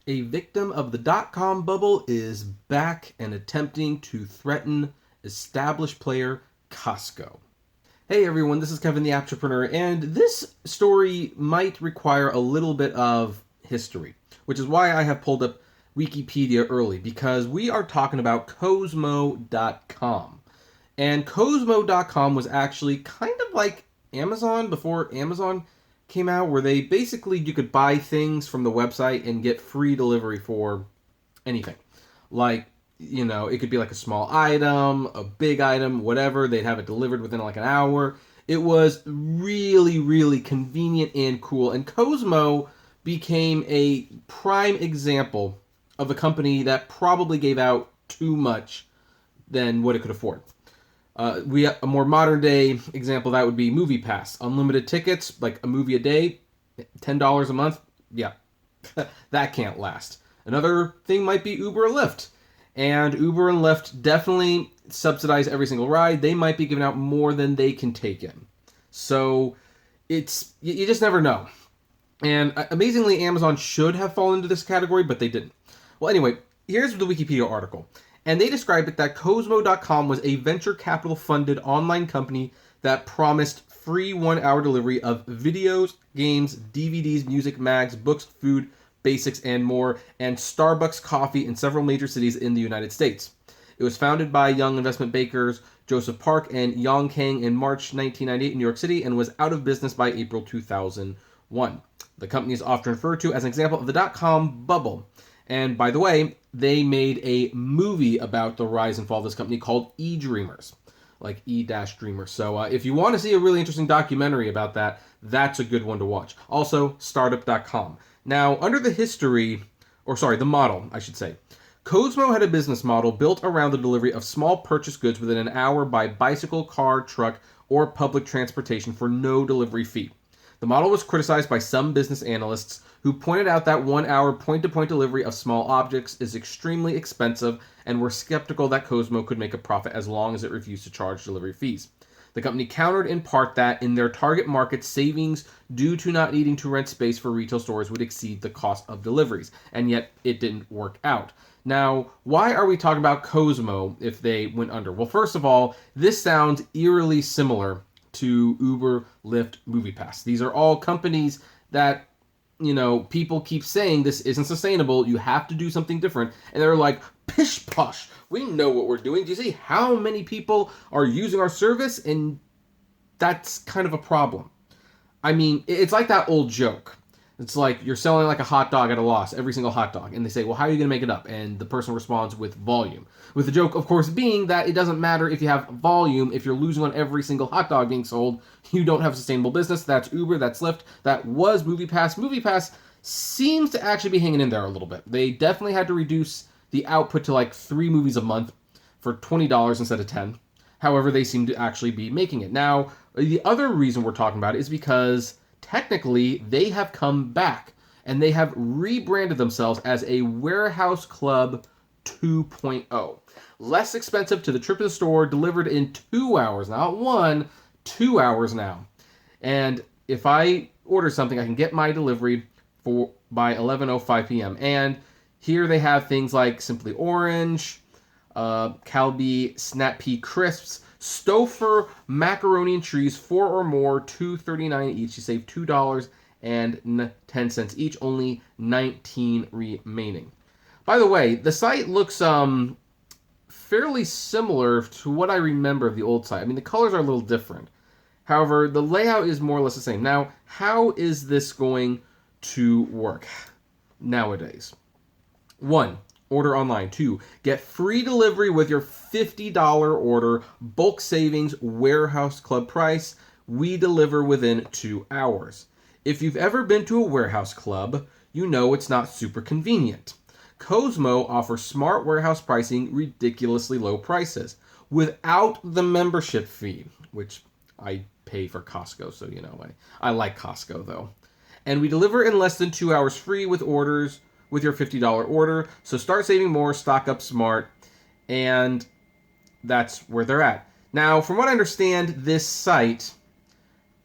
A victim of the dot-com bubble is back and attempting to threaten established player Costco. Hey everyone, this is Kevin the Apptrepreneur, and this story might require a little bit of history, which is why I have pulled up Wikipedia early, because we are talking about Cosmo.com. And Cosmo.com was actually kind of like Amazon before Amazon came out, where they basically, you could buy things from the website and get free delivery for anything. Like, it could be like a small item, a big item, whatever. They'd have it delivered within like an hour. It was really, really convenient and cool. And Cosmo became a prime example of a company that probably gave out too much than what it could afford. A more modern day example of that would be Movie Pass. Unlimited tickets, like a movie a day, $10 a month. Yeah, that can't last. Another thing might be Uber or Lyft. And Uber and Lyft definitely subsidize every single ride. They might be giving out more than they can take in. So you just never know. And amazingly, Amazon should have fallen into this category, but they didn't. Well, anyway, here's the Wikipedia article. And they described it that Cosmo.com was a venture capital funded online company that promised free 1-hour delivery of videos, games, DVDs, music, mags, books, food, basics, and more, and Starbucks coffee in several major cities in the United States. It was founded by young investment bankers Joseph Park and Yang Kang in March 1998 in New York City, and was out of business by April 2001. The company is often referred to as an example of the dot-com bubble. And by the way, they made a movie about the rise and fall of this company called E-Dreamers, like E-Dreamers. So if you want to see a really interesting documentary about that, that's a good one to watch. Also, startup.com. Now, under the model, I should say, Cosmo had a business model built around the delivery of small purchase goods within an hour by bicycle, car, truck, or public transportation for no delivery fee. The model was criticized by some business analysts who pointed out that 1-hour point-to-point delivery of small objects is extremely expensive, and were skeptical that Cosmo could make a profit as long as it refused to charge delivery fees. The company countered in part that in their target market, savings due to not needing to rent space for retail stores would exceed the cost of deliveries, and yet it didn't work out. Now, why are we talking about Cosmo if they went under? Well, first of all, this sounds eerily similar to Uber, Lyft, MoviePass. These are all companies that, people keep saying this isn't sustainable, you have to do something different, and they're like, pish posh, we know what we're doing. Do you see how many people are using our service? And that's kind of a problem. I mean, it's like that old joke. It's like you're selling like a hot dog at a loss, every single hot dog. And they say, well, how are you going to make it up? And the person responds with volume. With the joke, of course, being that it doesn't matter if you have volume. If you're losing on every single hot dog being sold, you don't have a sustainable business. That's Uber, that's Lyft, that was MoviePass. MoviePass seems to actually be hanging in there a little bit. They definitely had to reduce the output to like 3 movies a month for $20 instead of $10. However, they seem to actually be making it. Now, the other reason we're talking about it is because technically, they have come back and they have rebranded themselves as a Warehouse Club 2.0. Less expensive to the trip to the store, delivered in 2 hours, not 1, 2 hours now. And if I order something, I can get my delivery by 11:05 p.m. And here they have things like Simply Orange, Calbee Snap Pea Crisps, Stouffer macaroni and cheese, 4 or more, $2.39 each. You save $2.10 each, only 19 remaining. By the way, the site looks fairly similar to what I remember of the old site. I mean, the colors are a little different. However, the layout is more or less the same. Now, how is this going to work nowadays? 1. Order online. 2. Get free delivery with your $50 order. Bulk savings, warehouse club price. We deliver within 2 hours. If you've ever been to a warehouse club, you know it's not super convenient. Cosmo offers smart warehouse pricing, ridiculously low prices, without the membership fee, which I pay for Costco, so I like Costco though. And we deliver in less than 2 hours free with orders with your $50 order. So start saving more, stock up smart, and that's where they're at. Now, from what I understand, this site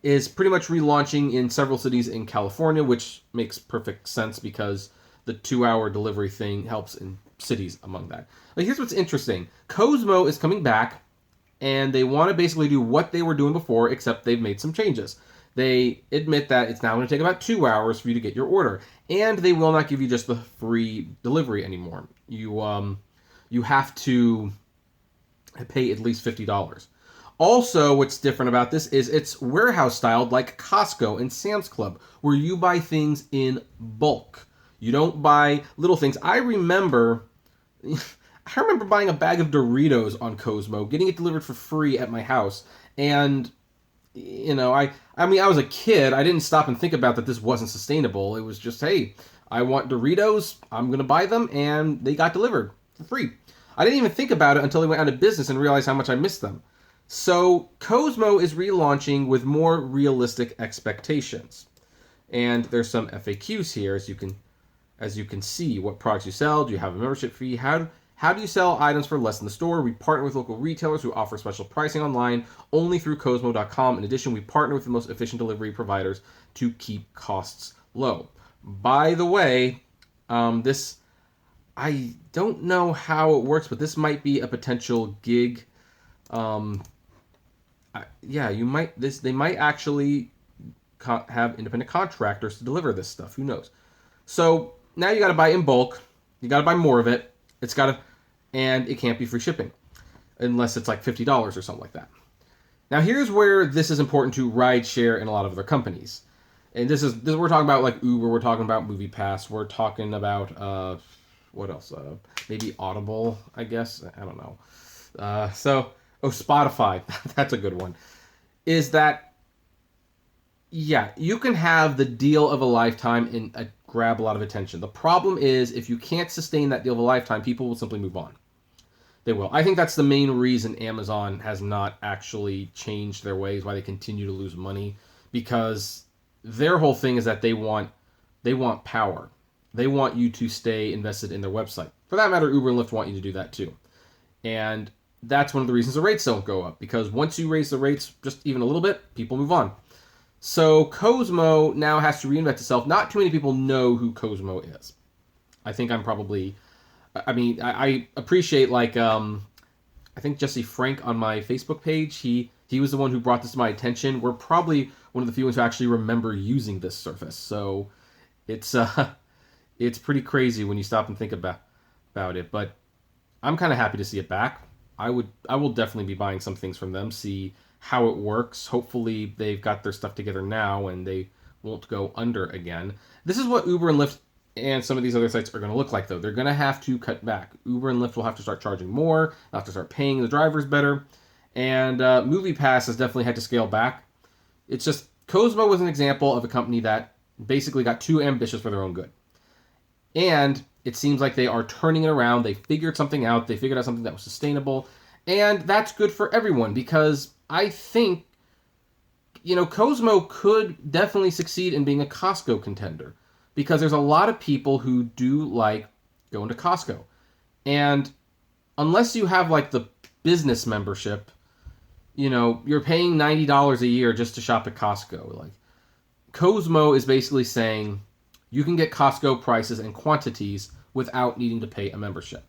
is pretty much relaunching in several cities in California, which makes perfect sense because the 2-hour delivery thing helps in cities among that. But here's what's interesting. Cosmo is coming back, and they want to basically do what they were doing before, except they've made some changes. They admit that it's now going to take about 2 hours for you to get your order, and they will not give you just the free delivery anymore. You have to pay at least $50. Also, what's different about this is it's warehouse styled like Costco and Sam's Club, where you buy things in bulk. You don't buy little things. I remember buying a bag of Doritos on Cosmo, getting it delivered for free at my house, and I mean, I was a kid. I didn't stop and think about that this wasn't sustainable. It was just, hey, I want Doritos. I'm going to buy them, and they got delivered for free. I didn't even think about it until they went out of business and realized how much I missed them. So Cosmo is relaunching with more realistic expectations. And there's some FAQs here, as you can see. What products you sell? Do you have a membership fee? How do you sell items for less in the store? We partner with local retailers who offer special pricing online only through Cosmo.com. In addition, we partner with the most efficient delivery providers to keep costs low. By the way, I don't know how it works, but this might be a potential gig. They might actually have independent contractors to deliver this stuff. Who knows? So now you got to buy in bulk. You got to buy more of it. And it can't be free shipping unless it's like $50 or something like that. Now here's where this is important to rideshare and a lot of other companies. And this we're talking about like Uber. We're talking about MoviePass. We're talking about what else? Maybe Audible, I guess. I don't know. Spotify. That's a good one. Is that, yeah, you can have the deal of a lifetime and grab a lot of attention. The problem is if you can't sustain that deal of a lifetime, people will simply move on. They will. I think that's the main reason Amazon has not actually changed their ways, why they continue to lose money, because their whole thing is that they want power. They want you to stay invested in their website. For that matter, Uber and Lyft want you to do that too. And that's one of the reasons the rates don't go up, because once you raise the rates just even a little bit, people move on. So Cosmo now has to reinvent itself. Not too many people know who Cosmo is. I think I appreciate, like, I think Jesse Frank on my Facebook page, he was the one who brought this to my attention. We're probably one of the few ones who actually remember using this service. So it's pretty crazy when you stop and think about it. But I'm kind of happy to see it back. I will definitely be buying some things from them, see how it works. Hopefully they've got their stuff together now and they won't go under again. This is what Uber and Lyft and some of these other sites are going to look like, though. They're going to have to cut back. Uber and Lyft will have to start charging more. They'll have to start paying the drivers better. And MoviePass has definitely had to scale back. It's just, Cosmo was an example of a company that basically got too ambitious for their own good. And it seems like they are turning it around. They figured something out. They figured out something that was sustainable. And that's good for everyone, because I think, Cosmo could definitely succeed in being a Costco contender, because there's a lot of people who do like going to Costco. And unless you have like the business membership, you're paying $90 a year just to shop at Costco. Like, Cosmo is basically saying you can get Costco prices and quantities without needing to pay a membership.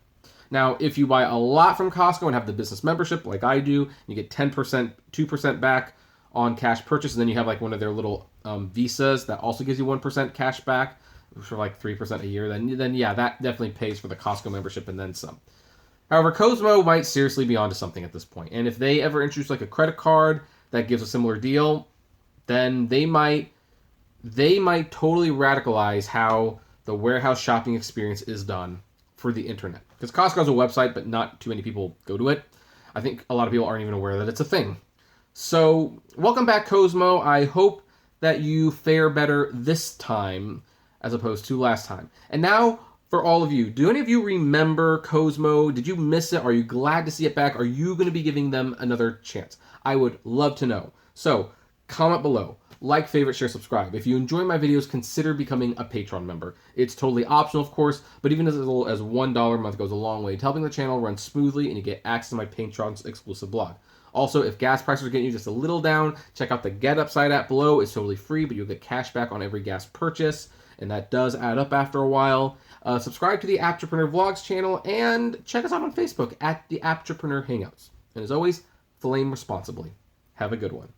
Now, if you buy a lot from Costco and have the business membership like I do, you get 10%, 2% back on cash purchase, and then you have like one of their little visas that also gives you 1% cash back for like 3% a year, then yeah, that definitely pays for the Costco membership and then some. However, Cosmo might seriously be onto something at this point. And if they ever introduce like a credit card that gives a similar deal, then they might totally radicalize how the warehouse shopping experience is done for the internet. Because Costco has a website, but not too many people go to it. I think a lot of people aren't even aware that it's a thing. So, welcome back, Cosmo. I hope that you fare better this time as opposed to last time. And now, for all of you, do any of you remember Cosmo? Did you miss it? Are you glad to see it back? Are you going to be giving them another chance? I would love to know. So, comment below. Like, favorite, share, subscribe. If you enjoy my videos, consider becoming a Patreon member. It's totally optional, of course, but even as little as $1 a month goes a long way to helping the channel run smoothly, and you get access to my Patreon's exclusive blog. Also, if gas prices are getting you just a little down, check out the Get Upside app below. It's totally free, but you'll get cash back on every gas purchase. and that does add up after a while. Subscribe to the Apptrepreneur Vlogs channel, and check us out on Facebook at the Apptrepreneur Hangouts. And as always, flame responsibly. Have a good one.